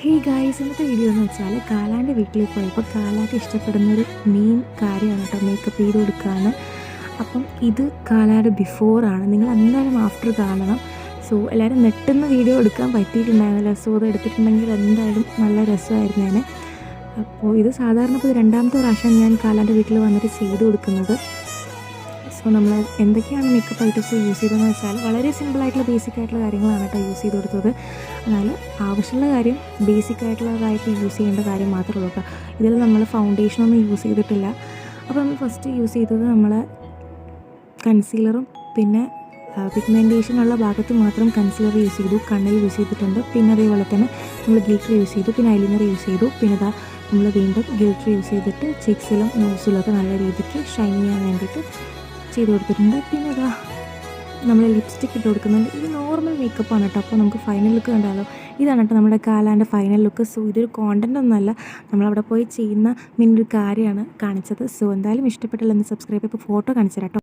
Hey guys, ഇന്നത്തെ video എന്ന് വെച്ചാൽ കാലാൻ്റെ വീട്ടിൽ പോയപ്പോൾ കാലാക്ക് ഇഷ്ടപ്പെടുന്നൊരു മെയിൻ കാര്യമാണ് കേട്ടോ മേക്കപ്പ് ചെയ്ത് കൊടുക്കുകയാണ്. അപ്പം ഇത് കാലായുടെ ബിഫോറാണ്. നിങ്ങൾ എന്തായാലും ആഫ്റ്റർ കാണണം. സോ എല്ലാവരും നെട്ടുന്ന വീഡിയോ എടുക്കാൻ പറ്റിയിട്ടുണ്ടായിരുന്നില്ല. സോ അത് എടുത്തിട്ടുണ്ടെങ്കിൽ എന്തായാലും നല്ല രസമായിരുന്നേനെ. അപ്പോൾ ഇത് സാധാരണ ഇപ്പോൾ രണ്ടാമത്തെ പ്രാവശ്യം ഞാൻ കാലാൻ്റെ വീട്ടിൽ വന്നിട്ട് ചെയ്ത് കൊടുക്കുന്നത്. സോ നമ്മൾ എന്തൊക്കെയാണ് മേക്കപ്പ് ഐറ്റംസ് യൂസ് ചെയ്തതെന്ന് വെച്ചാൽ വളരെ സിമ്പിളായിട്ടുള്ള ബേസിക് ആയിട്ടുള്ള കാര്യങ്ങളാണ് കേട്ടോ യൂസ് ചെയ്ത് കൊടുത്തത്. എന്നാൽ ആവശ്യമുള്ള കാര്യം ബേസിക് ആയിട്ടുള്ളതായിട്ട് യൂസ് ചെയ്യേണ്ട കാര്യം മാത്രമേ ഉള്ളൂ കേട്ടോ. ഇതിൽ നമ്മൾ ഫൗണ്ടേഷനൊന്നും യൂസ് ചെയ്തിട്ടില്ല. അപ്പോൾ നമ്മൾ ഫസ്റ്റ് യൂസ് ചെയ്തത് നമ്മൾ കൺസീലറും പിന്നെ പിഗ്മെൻറ്റേഷനുള്ള ഭാഗത്ത് മാത്രം കൺസീലർ യൂസ് ചെയ്തു, കണ്ണിൽ യൂസ് ചെയ്തിട്ടുണ്ട്. പിന്നെ അതേപോലെ തന്നെ നമ്മൾ ഗ്ലിറ്റർ യൂസ് ചെയ്തു, പിന്നെ ഐലൈനർ യൂസ് ചെയ്തു. പിന്നെ ഇതാ നമ്മൾ വീണ്ടും ഗ്ലിറ്റർ യൂസ് ചെയ്തിട്ട് ചിക്സിലും നോസിലൊക്കെ നല്ല രീതിക്ക് ഷൈൻ ചെയ്യാൻ വേണ്ടിയിട്ട് ചെയ്ത് കൊടുത്തിട്ടുണ്ട്. പിന്നെ അതാ നമ്മൾ ലിപ്സ്റ്റിക്ക് ഇട്ട് കൊടുക്കുന്നുണ്ട്. ഇത് നോർമൽ മേക്കപ്പാണ് കേട്ടോ. അപ്പോൾ നമുക്ക് ഫൈനൽ ലുക്ക് കണ്ടാലോ. ഇതാണ് കേട്ടോ നമ്മുടെ കാലാൻ്റെ ഫൈനൽ ലുക്ക്. സോ ഇതൊരു കോണ്ടൻ്റ് ഒന്നുമല്ല, നമ്മളവിടെ പോയി ചെയ്യുന്ന ഒരു കാര്യമാണ് കാണിച്ചത്. സോ എന്തായാലും ഇഷ്ടപ്പെട്ടില്ല എന്ന് സബ്സ്ക്രൈബ് ചെയ്യപ്പോൾ ഫോട്ടോ കാണിച്ചു തരാം കേട്ടോ.